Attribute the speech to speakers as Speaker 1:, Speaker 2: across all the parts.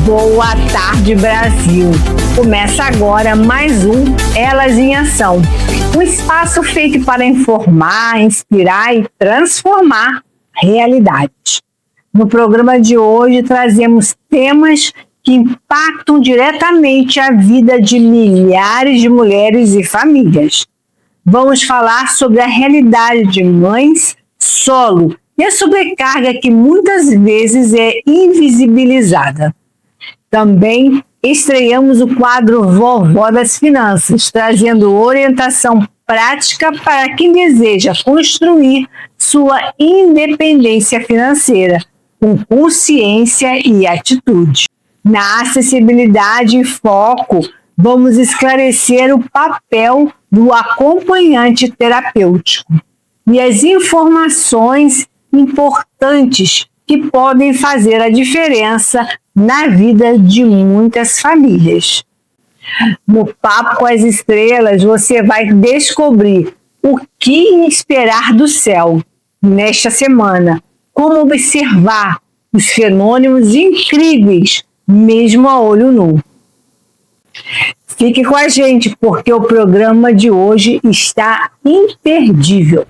Speaker 1: Boa tarde, Brasil! Começa agora mais um Elas em Ação, um espaço feito para informar, inspirar e transformar realidades. No programa de hoje trazemos temas que impactam diretamente a vida de milhares de mulheres e famílias. Vamos falar sobre a realidade de mães solo e a sobrecarga que muitas vezes é invisibilizada. Também estreamos o quadro Vovó das Finanças, trazendo orientação prática para quem deseja construir sua independência financeira, com consciência e atitude. Na acessibilidade e foco, vamos esclarecer o papel do acompanhante terapêutico e as informações importantes que podem fazer a diferença na vida de muitas famílias. No Papo com as Estrelas, você vai descobrir o que esperar do céu nesta semana, como observar os fenômenos incríveis, mesmo a olho nu. Fique com a gente, porque o programa de hoje está imperdível.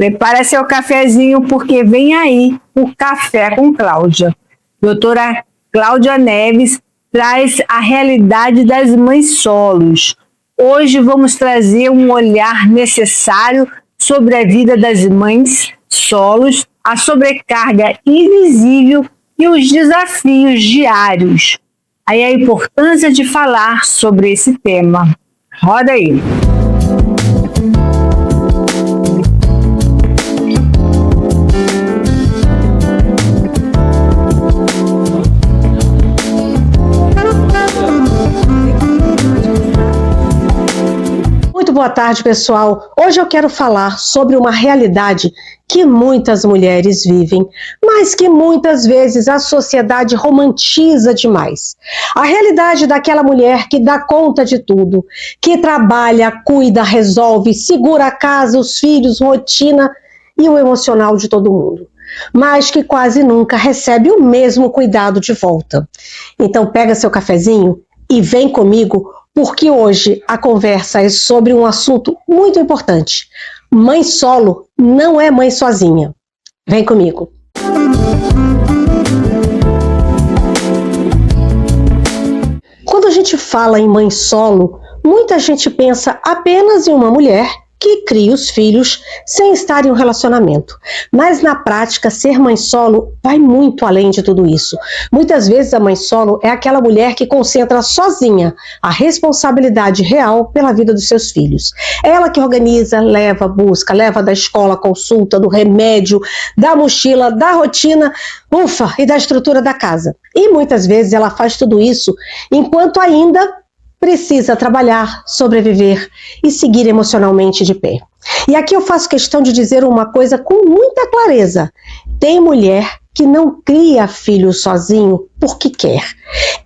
Speaker 1: Prepara seu cafezinho, porque vem aí o Café com Cláudia. Doutora Cláudia Neves traz a realidade das mães solos. Hoje vamos trazer um olhar necessário sobre a vida das mães solos, a sobrecarga invisível e os desafios diários. Aí a importância de falar sobre esse tema. Roda aí!
Speaker 2: Boa tarde, pessoal. Hoje eu quero falar sobre uma realidade que muitas mulheres vivem, mas que muitas vezes a sociedade romantiza demais. A realidade daquela mulher que dá conta de tudo, que trabalha, cuida, resolve, segura a casa, os filhos, rotina e o emocional de todo mundo, mas que quase nunca recebe o mesmo cuidado de volta. Então pega seu cafezinho e vem comigo, porque hoje a conversa é sobre um assunto muito importante. Mãe solo não é mãe sozinha. Vem comigo. Quando a gente fala em mãe solo, muita gente pensa apenas em uma mulher que cria os filhos sem estar em um relacionamento. Mas na prática, ser mãe solo vai muito além de tudo isso. Muitas vezes a mãe solo é aquela mulher que concentra sozinha a responsabilidade real pela vida dos seus filhos. É ela que organiza, leva, busca, leva da escola, consulta, do remédio, da mochila, da rotina, e da estrutura da casa. E muitas vezes ela faz tudo isso enquanto ainda precisa trabalhar, sobreviver e seguir emocionalmente de pé. E aqui eu faço questão de dizer uma coisa com muita clareza. Tem mulher que não cria filho sozinho porque quer.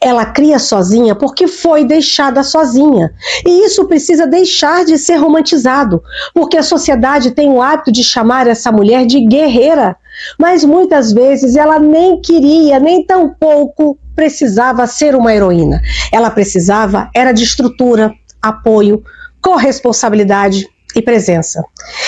Speaker 2: Ela cria sozinha porque foi deixada sozinha. E isso precisa deixar de ser romantizado, porque a sociedade tem o hábito de chamar essa mulher de guerreira. Mas muitas vezes ela nem queria, nem tampouco precisava ser uma heroína. Ela precisava era de estrutura, apoio, corresponsabilidade e presença.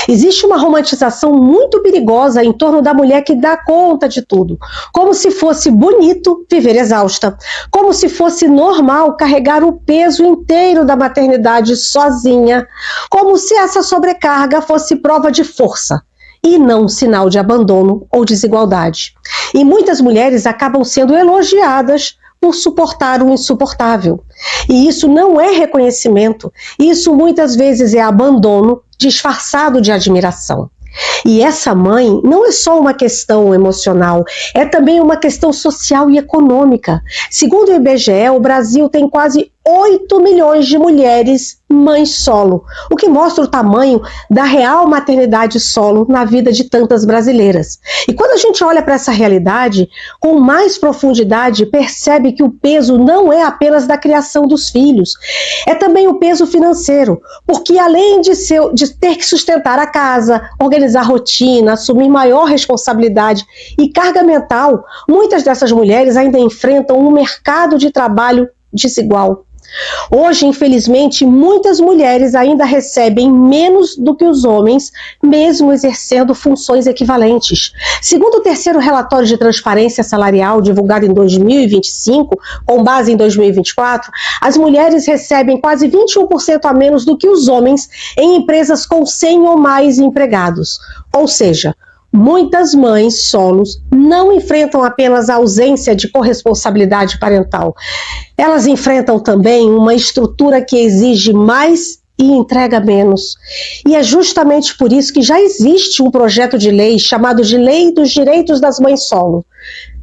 Speaker 2: Existe uma romantização muito perigosa em torno da mulher que dá conta de tudo, como se fosse bonito viver exausta, como se fosse normal carregar o peso inteiro da maternidade sozinha, como se essa sobrecarga fosse prova de força. e não sinal de abandono ou desigualdade. E muitas mulheres acabam sendo elogiadas por suportar o insuportável. E isso não é reconhecimento, isso muitas vezes é abandono disfarçado de admiração. E essa mãe não é só uma questão emocional, é também uma questão social e econômica. Segundo o IBGE, o Brasil tem quase 8 milhões de mulheres mães solo, o que mostra o tamanho da real maternidade solo na vida de tantas brasileiras. E quando a gente olha para essa realidade, com mais profundidade, percebe que o peso não é apenas da criação dos filhos, é também o peso financeiro, porque além de ter que sustentar a casa, organizar a rotina, assumir maior responsabilidade e carga mental, muitas dessas mulheres ainda enfrentam um mercado de trabalho desigual. Hoje, infelizmente, muitas mulheres ainda recebem menos do que os homens, mesmo exercendo funções equivalentes. Segundo o terceiro relatório de transparência salarial, divulgado em 2025, com base em 2024, as mulheres recebem quase 21% a menos do que os homens em empresas com 100 ou mais empregados. Ou seja, muitas mães solos não enfrentam apenas a ausência de corresponsabilidade parental. Elas enfrentam também uma estrutura que exige mais e entrega menos. E é justamente por isso que já existe um projeto de lei chamado de Lei dos Direitos das Mães Solo,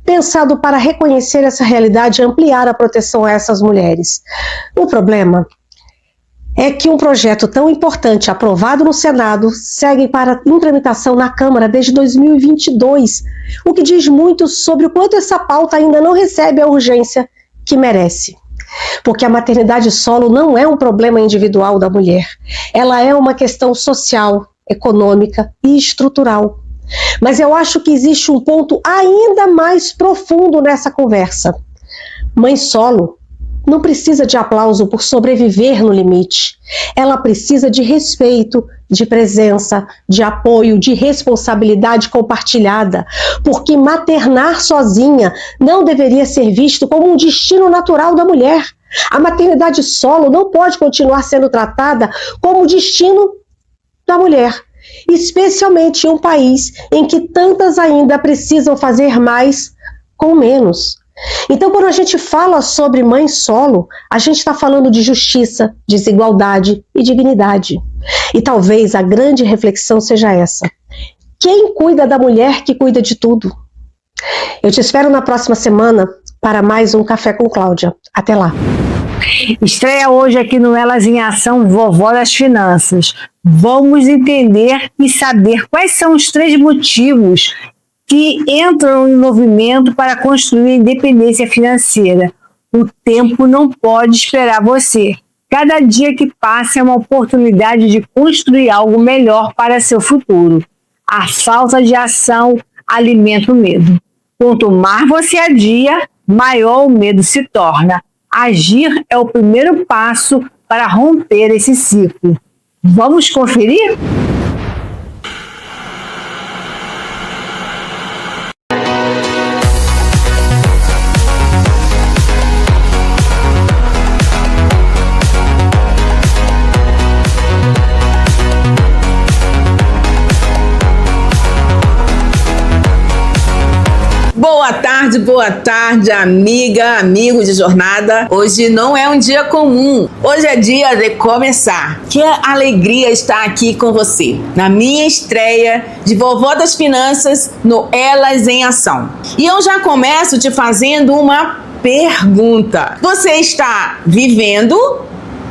Speaker 2: pensado para reconhecer essa realidade e ampliar a proteção a essas mulheres. O problema é que um projeto tão importante aprovado no Senado segue para tramitação na Câmara desde 2022, o que diz muito sobre o quanto essa pauta ainda não recebe a urgência que merece. Porque a maternidade solo não é um problema individual da mulher, ela é uma questão social, econômica e estrutural. Mas eu acho que existe um ponto ainda mais profundo nessa conversa. Mãe solo não precisa de aplauso por sobreviver no limite. Ela precisa de respeito, de presença, de apoio, de responsabilidade compartilhada, porque maternar sozinha não deveria ser visto como um destino natural da mulher. A maternidade solo não pode continuar sendo tratada como destino da mulher, especialmente em um país em que tantas ainda precisam fazer mais com menos. Então, quando a gente fala sobre mãe solo, a gente está falando de justiça, desigualdade e dignidade. E talvez a grande reflexão seja essa: quem cuida da mulher que cuida de tudo? Eu te espero na próxima semana para mais um Café com Cláudia. Até lá!
Speaker 1: Estreia hoje aqui no Elas em Ação, Vovó das Finanças. Vamos entender e saber quais são os 3 motivos que entram em movimento para construir a independência financeira. O tempo não pode esperar você. Cada dia que passa é uma oportunidade de construir algo melhor para seu futuro. A falta de ação alimenta o medo. Quanto mais você adia, maior o medo se torna. Agir é o primeiro passo para romper esse ciclo. Vamos conferir?
Speaker 3: Boa tarde, amiga, amigo de jornada. Hoje não é um dia comum, hoje é dia de começar. Que alegria estar aqui com você, na minha estreia de Vovó das Finanças no Elas em Ação. E eu já começo te fazendo uma pergunta. Você está vivendo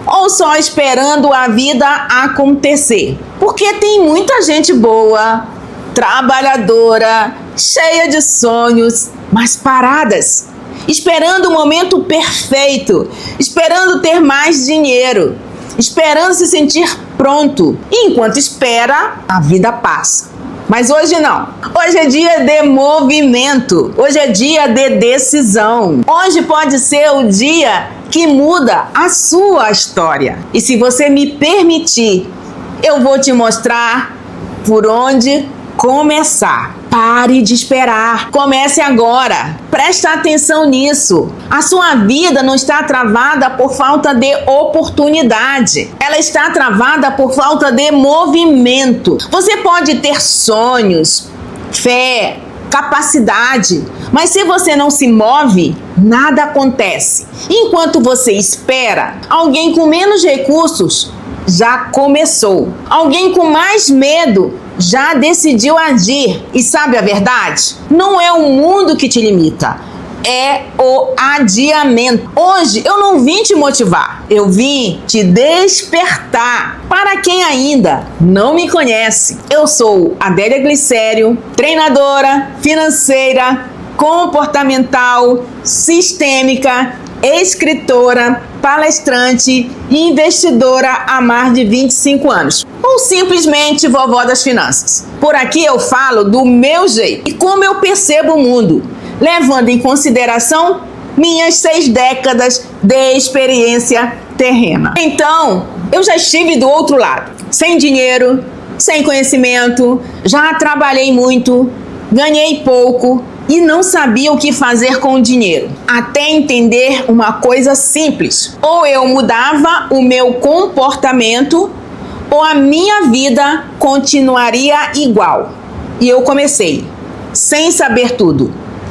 Speaker 3: ou só esperando a vida acontecer? Porque tem muita gente boa, trabalhadora, cheia de sonhos, mas paradas, esperando o momento perfeito, esperando ter mais dinheiro, esperando se sentir pronto. E enquanto espera, a vida passa. Mas hoje não. Hoje é dia de movimento. Hoje é dia de decisão. Hoje pode ser o dia que muda a sua história. E se você me permitir, eu vou te mostrar por onde começar. Pare de esperar. Comece agora. presta atenção nisso. A sua vida não está travada por falta de oportunidade. Ela está travada por falta de movimento. Você pode ter sonhos, fé, capacidade, mas se você não se move, nada acontece. Enquanto você espera, alguém com menos recursos já começou. Alguém com mais medo já decidiu agir. E sabe a verdade? Não é o mundo que te limita, é o adiamento. Hoje eu não vim te motivar, eu vim te despertar. Para quem ainda não me conhece, eu sou Adélia Glicério, treinadora financeira, comportamental, sistêmica, escritora, palestrante e investidora há mais de 25 anos. Ou simplesmente vovó das finanças. Por aqui eu falo do meu jeito e como eu percebo o mundo, levando em consideração minhas 6 décadas de experiência terrena. Então, eu já estive do outro lado, sem dinheiro, sem conhecimento, já trabalhei muito, ganhei pouco e não sabia o que fazer com o dinheiro. Até entender uma coisa simples: ou eu mudava o meu comportamento, ou a minha vida continuaria igual. E eu comecei, sem saber tudo,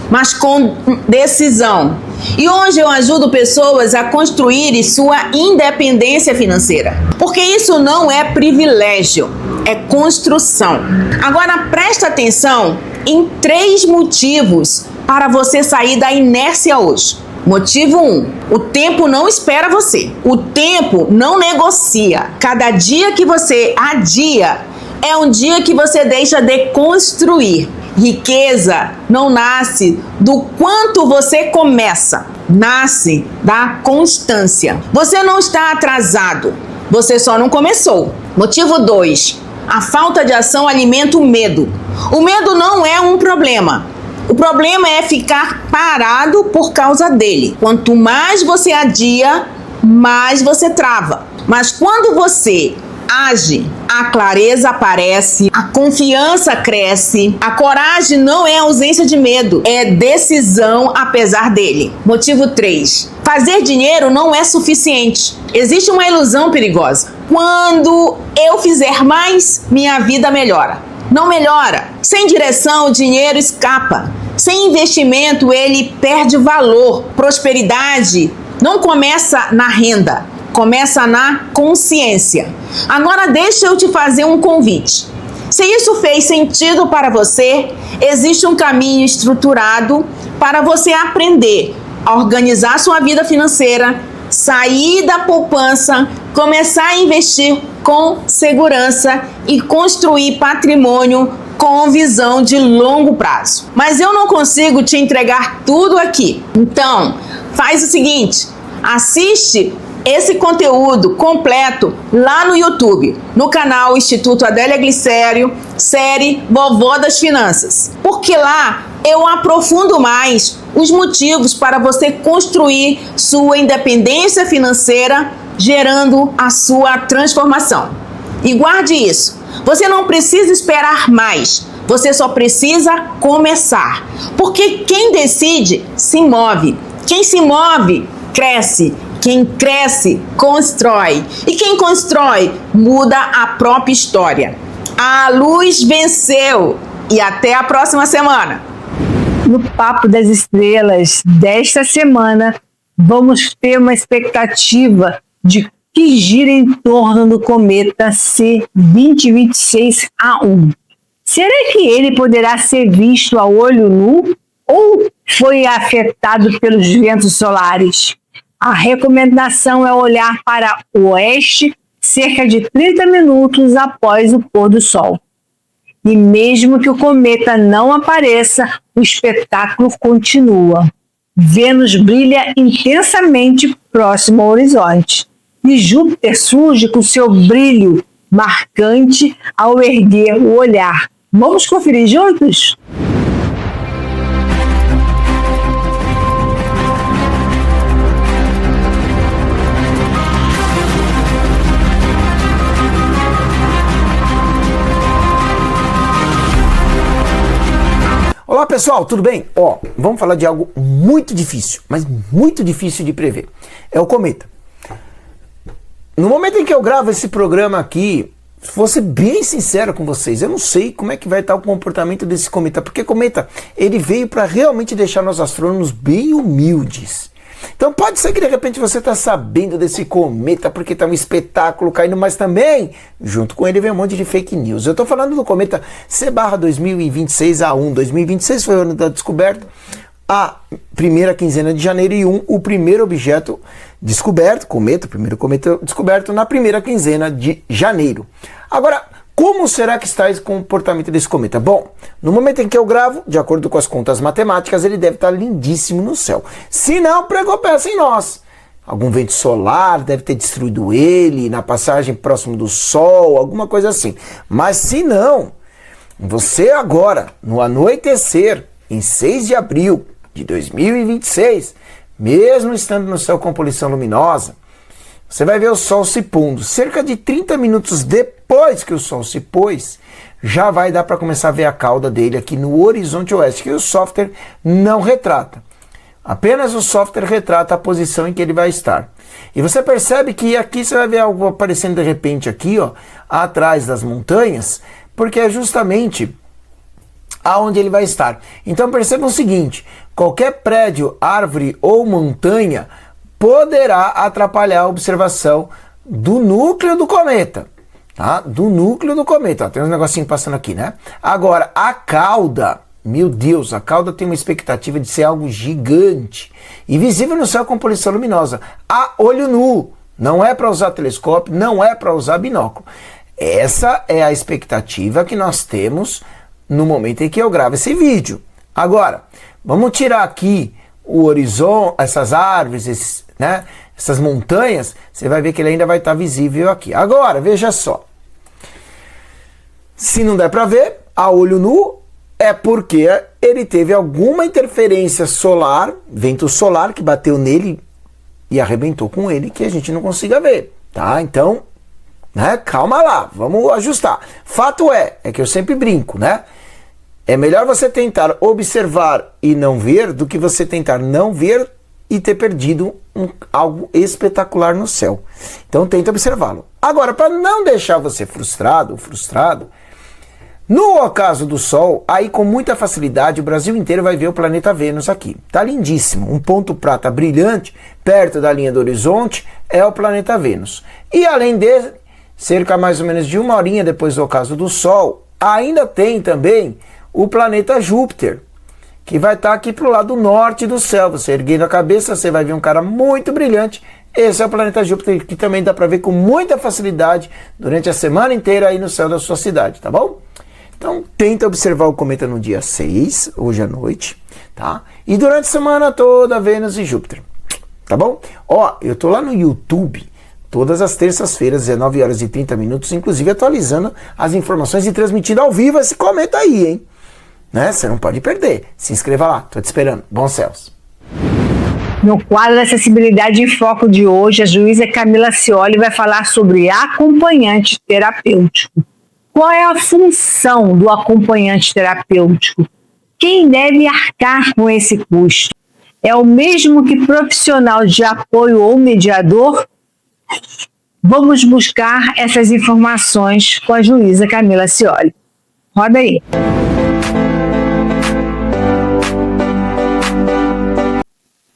Speaker 3: mas com decisão. E hoje eu ajudo pessoas a construírem sua independência financeira. Porque isso não é privilégio, é construção. Agora presta atenção em 3 motivos para você sair da inércia hoje. Motivo 1, o tempo não espera você. O tempo não negocia. Cada dia que você adia é um dia que você deixa de construir. Riqueza não nasce do quanto você começa, nasce da constância. Você não está atrasado, você só não começou. Motivo 2, a falta de ação alimenta o medo. O medo não é um problema. O problema é ficar parado por causa dele. Quanto mais você adia, mais você trava. Mas quando você age, a clareza aparece, a confiança cresce, a coragem não é ausência de medo, é decisão apesar dele. Motivo 3, fazer dinheiro não é suficiente. Existe uma ilusão perigosa. Quando eu fizer mais, minha vida melhora. Não melhora. Sem direção, o dinheiro escapa. Sem investimento, ele perde valor. Prosperidade não começa na renda, começa na consciência. Agora deixa eu te fazer um convite. Se isso fez sentido para você, existe um caminho estruturado para você aprender a organizar sua vida financeira, sair da poupança, começar a investir com segurança e construir patrimônio com visão de longo prazo. Mas eu não consigo te entregar tudo aqui. Então, faz o seguinte, assiste esse conteúdo completo lá no YouTube, no canal Instituto Adélia Glicério, série Vovó das Finanças. Porque lá eu aprofundo mais os motivos para você construir sua independência financeira, gerando a sua transformação. E guarde isso, você não precisa esperar mais, você só precisa começar. Porque quem decide, se move. Quem se move, cresce. Quem cresce, constrói. E quem constrói, muda a própria história. A luz venceu. E até a próxima semana.
Speaker 1: No Papo das Estrelas desta semana, vamos ter uma expectativa de que gira em torno do cometa C2026A1. Será que ele poderá ser visto a olho nu ou foi afetado pelos ventos solares? A recomendação é olhar para o oeste cerca de 30 minutos após o pôr do sol. E mesmo que o cometa não apareça, o espetáculo continua. Vênus brilha intensamente próximo ao horizonte. E Júpiter surge com seu brilho marcante ao erguer o olhar. Vamos conferir juntos?
Speaker 4: Olá Olá pessoal, tudo bem? Vamos falar de algo muito difícil, mas muito difícil de prever. É o cometa. No momento em que eu gravo esse programa aqui, vou ser bem sincero com vocês, eu não sei como é que vai estar o comportamento desse cometa, porque cometa, ele veio para realmente deixar nós astrônomos bem humildes. Então pode ser que de repente você está sabendo desse cometa porque está um espetáculo caindo, mas também, junto com ele vem um monte de fake news. Eu estou falando do cometa C/2026A1. 2026 foi o ano da descoberta, a primeira quinzena de janeiro, e o primeiro objeto descoberto, o primeiro cometa descoberto na primeira quinzena de janeiro. Agora, como será que está esse comportamento desse cometa? Bom, no momento em que eu gravo, de acordo com as contas matemáticas, ele deve estar lindíssimo no céu. Se não, pregou peça em nós. Algum vento solar deve ter destruído ele, na passagem próximo do Sol, alguma coisa assim. Mas se não, você agora, no anoitecer, em 6 de abril de 2026, mesmo estando no céu com poluição luminosa, você vai ver o Sol se pondo. Cerca de 30 minutos depois que o Sol se pôs, já vai dar para começar a ver a cauda dele aqui no horizonte oeste, que o software não retrata. Apenas o software retrata a posição em que ele vai estar. E você percebe que aqui você vai ver algo aparecendo de repente aqui, atrás das montanhas, porque é justamente aonde ele vai estar. Então percebam o seguinte, qualquer prédio, árvore ou montanha poderá atrapalhar a observação do núcleo do cometa, tá? Do núcleo do cometa. Tem uns negocinhos passando aqui, né? Agora, a cauda, meu Deus, a cauda tem uma expectativa de ser algo gigante e visível no céu com poluição luminosa, a olho nu. Não é para usar telescópio, não é para usar binóculo. Essa é a expectativa que nós temos no momento em que eu gravo esse vídeo. Agora, vamos tirar aqui o horizonte, essas árvores, essas montanhas, você vai ver que ele ainda vai estar visível aqui. Agora, veja só. Se não der para ver, a olho nu, é porque ele teve alguma interferência solar, vento solar, que bateu nele e arrebentou com ele, que a gente não consiga ver, tá? Então, calma lá, vamos ajustar. Fato é que eu sempre brinco, é melhor você tentar observar e não ver do que você tentar não ver e ter perdido algo espetacular no céu. Então tenta observá-lo. Agora, para não deixar você frustrado, no ocaso do Sol, aí com muita facilidade o Brasil inteiro vai ver o planeta Vênus aqui. Tá lindíssimo, um ponto prata brilhante perto da linha do horizonte é o planeta Vênus. E além dele, cerca mais ou menos de 1 horinha depois do ocaso do Sol, ainda tem também o planeta Júpiter, que vai estar aqui para o lado norte do céu. Você erguendo a cabeça, você vai ver um cara muito brilhante. Esse é o planeta Júpiter, que também dá para ver com muita facilidade durante a semana inteira aí no céu da sua cidade, tá bom? Então tenta observar o cometa no dia 6, hoje à noite, tá? E durante a semana toda, Vênus e Júpiter, tá bom? Eu tô lá no YouTube todas as terças-feiras, 19 horas e 30 minutos, inclusive atualizando as informações e transmitindo ao vivo esse cometa aí, hein? Você não pode perder. Se inscreva lá, tô te esperando. Bons céus.
Speaker 1: No quadro da Acessibilidade em Foco de hoje, a juíza Camila Scioli vai falar sobre acompanhante terapêutico. Qual é a função do acompanhante terapêutico? Quem deve arcar com esse custo? É o mesmo que profissional de apoio ou mediador? Vamos buscar essas informações com a juíza Camila Scioli. Roda aí.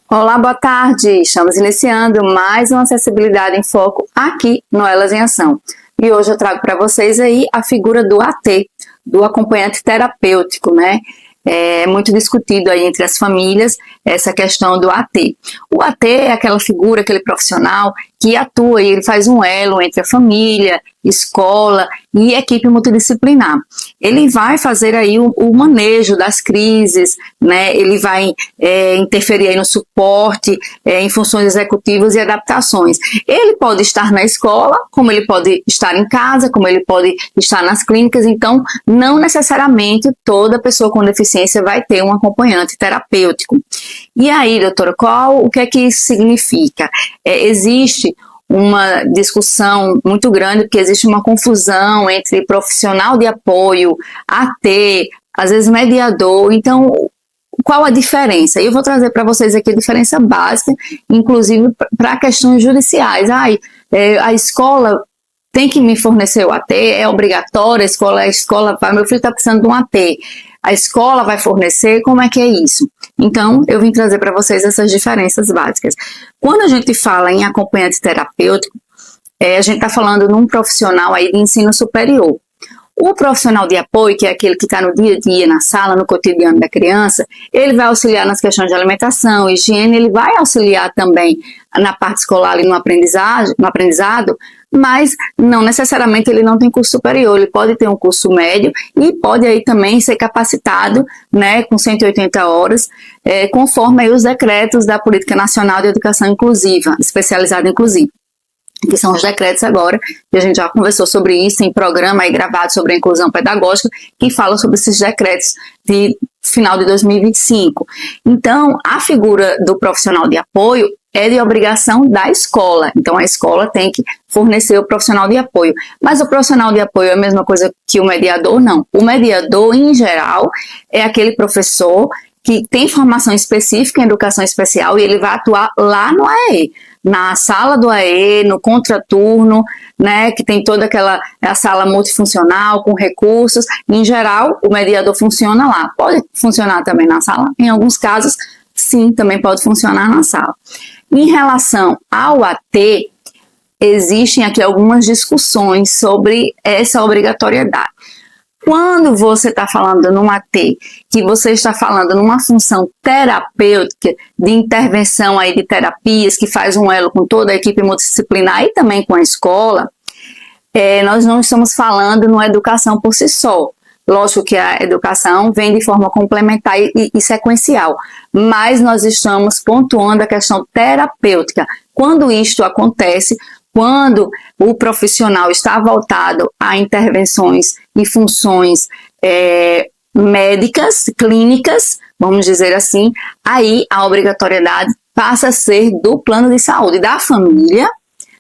Speaker 5: Olá, boa tarde. Estamos iniciando mais uma Acessibilidade em Foco aqui no Elas em Ação. E hoje eu trago para vocês aí a figura do AT, do acompanhante terapêutico, É muito discutido aí entre as famílias essa questão do AT. O AT é aquela figura, aquele profissional que atua e ele faz um elo entre a família, escola e equipe multidisciplinar. Ele vai fazer aí o manejo das crises, Ele vai interferir aí no suporte em funções executivas e adaptações. Ele pode estar na escola, como ele pode estar em casa, como ele pode estar nas clínicas, então não necessariamente toda pessoa com deficiência vai ter um acompanhante terapêutico. E aí, doutora, o que é que isso significa? Existe uma discussão muito grande, porque existe uma confusão entre profissional de apoio, AT, às vezes mediador. Então, qual a diferença? Eu vou trazer para vocês aqui a diferença básica, inclusive para questões judiciais. A escola tem que me fornecer o AT, é obrigatório, a escola vai, meu filho está precisando de um AT, a escola vai fornecer, como é que é isso? Então, eu vim trazer para vocês essas diferenças básicas. Quando a gente fala em acompanhante terapêutico, a gente está falando num profissional aí de ensino superior. O profissional de apoio, que é aquele que está no dia a dia, na sala, no cotidiano da criança, ele vai auxiliar nas questões de alimentação, higiene, ele vai auxiliar também na parte escolar e no aprendizado, mas não necessariamente ele não tem curso superior, ele pode ter um curso médio e pode aí também ser capacitado, né, com 180 horas, conforme aí os decretos da Política Nacional de Educação Inclusiva, especializada inclusiva, que são os decretos agora, que a gente já conversou sobre isso em programa aí gravado sobre a inclusão pedagógica, que fala sobre esses decretos de final de 2025. Então, a figura do profissional de apoio é de obrigação da escola. Então, a escola tem que fornecer o profissional de apoio. Mas o profissional de apoio é a mesma coisa que o mediador? Não. O mediador, em geral, é aquele professor que tem formação específica em educação especial e ele vai atuar lá no AE, na sala do AE, no contraturno, né, que tem toda a sala multifuncional, com recursos. Em geral, o mediador funciona lá. Pode funcionar também na sala? Em alguns casos, sim, também pode funcionar na sala. Em relação ao AT, existem aqui algumas discussões sobre essa obrigatoriedade. Quando você está falando numa AT, que você está falando numa função terapêutica, de intervenção aí de terapias, que faz um elo com toda a equipe multidisciplinar e também com a escola, nós não estamos falando numa educação por si só. Lógico que a educação vem de forma complementar e sequencial, mas nós estamos pontuando a questão terapêutica. Quando isto acontece, quando o profissional está voltado a intervenções e funções médicas, clínicas, vamos dizer assim, aí a obrigatoriedade passa a ser do plano de saúde, da família,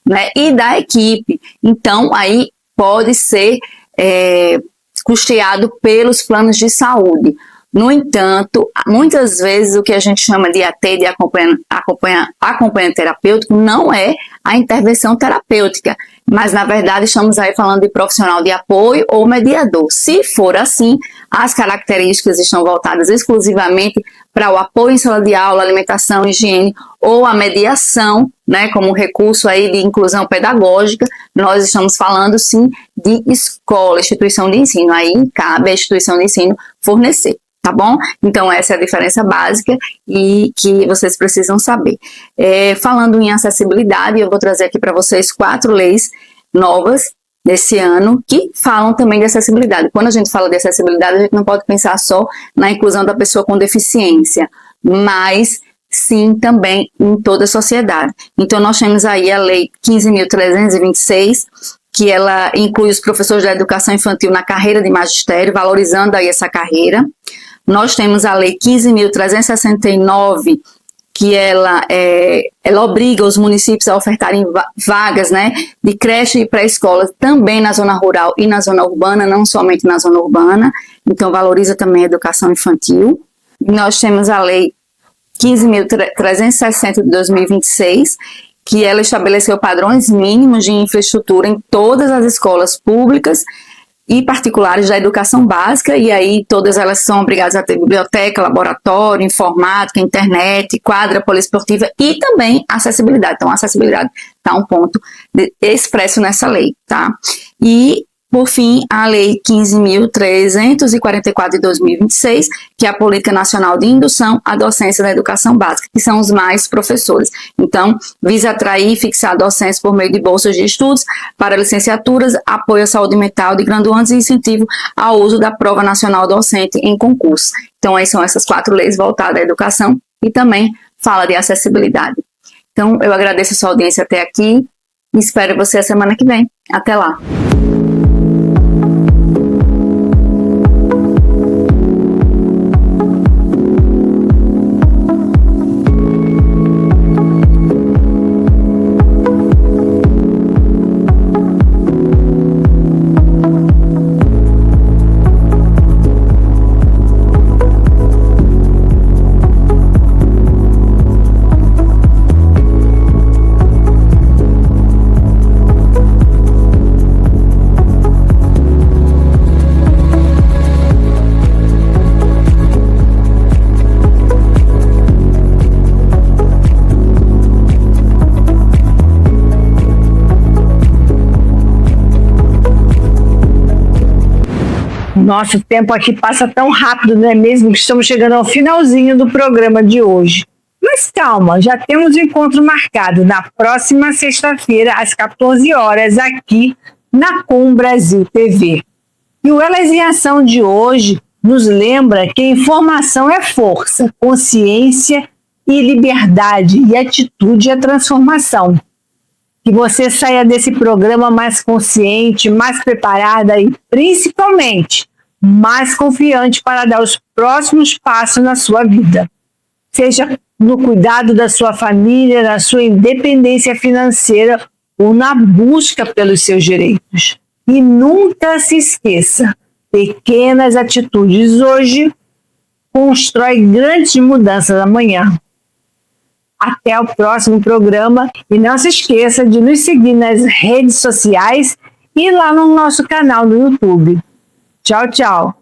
Speaker 5: né, e da equipe. Então, aí pode ser custeado pelos planos de saúde. No entanto, muitas vezes o que a gente chama de AT, de acompanhamento terapêutico, não é a intervenção terapêutica, mas na verdade estamos aí falando de profissional de apoio ou mediador. Se for assim, as características estão voltadas exclusivamente para o apoio em sala de aula, alimentação, higiene ou a mediação, né, como recurso aí de inclusão pedagógica. Nós estamos falando sim de escola, instituição de ensino, aí cabe à instituição de ensino fornecer. Tá bom? Então, essa é a diferença básica e que vocês precisam saber. Falando em acessibilidade, eu vou trazer aqui para vocês 4 leis novas desse ano que falam também de acessibilidade. Quando a gente fala de acessibilidade, a gente não pode pensar só na inclusão da pessoa com deficiência, mas sim também em toda a sociedade. Então, nós temos aí a Lei 15.326, que ela inclui os professores da educação infantil na carreira de magistério, valorizando aí essa carreira. Nós temos a Lei 15.369, que ela obriga os municípios a ofertarem vagas, né, de creche e pré-escola também na zona rural e na zona urbana, não somente na zona urbana. Então, valoriza também a educação infantil. Nós temos a Lei 15.360 de 2026, que ela estabeleceu padrões mínimos de infraestrutura em todas as escolas públicas e particulares da educação básica, e aí todas elas são obrigadas a ter biblioteca, laboratório, informática, internet, quadra poliesportiva e também acessibilidade. Então, a acessibilidade está um ponto expresso nessa lei, tá? E, por fim, a Lei 15.344 de 2026, que é a Política Nacional de Indução à Docência da Educação Básica, que são os mais professores. Então, visa atrair e fixar docentes por meio de bolsas de estudos para licenciaturas, apoio à saúde mental de graduandos e incentivo ao uso da prova nacional docente em concurso. Então, aí são essas 4 leis voltadas à educação e também fala de acessibilidade. Então, eu agradeço a sua audiência até aqui e espero você a semana que vem. Até lá!
Speaker 1: Nosso tempo aqui passa tão rápido, não é mesmo? Que estamos chegando ao finalzinho do programa de hoje. Mas calma, já temos um encontro marcado na próxima sexta-feira, às 14 horas, aqui na Com Brasil TV. E o Elas em Ação de hoje nos lembra que informação é força, consciência e liberdade, e atitude é transformação. Que você saia desse programa mais consciente, mais preparada e, principalmente, mais confiante para dar os próximos passos na sua vida. Seja no cuidado da sua família, na sua independência financeira ou na busca pelos seus direitos. E nunca se esqueça, pequenas atitudes hoje constroem grandes mudanças amanhã. Até o próximo programa e não se esqueça de nos seguir nas redes sociais e lá no nosso canal no YouTube. Tchau, tchau!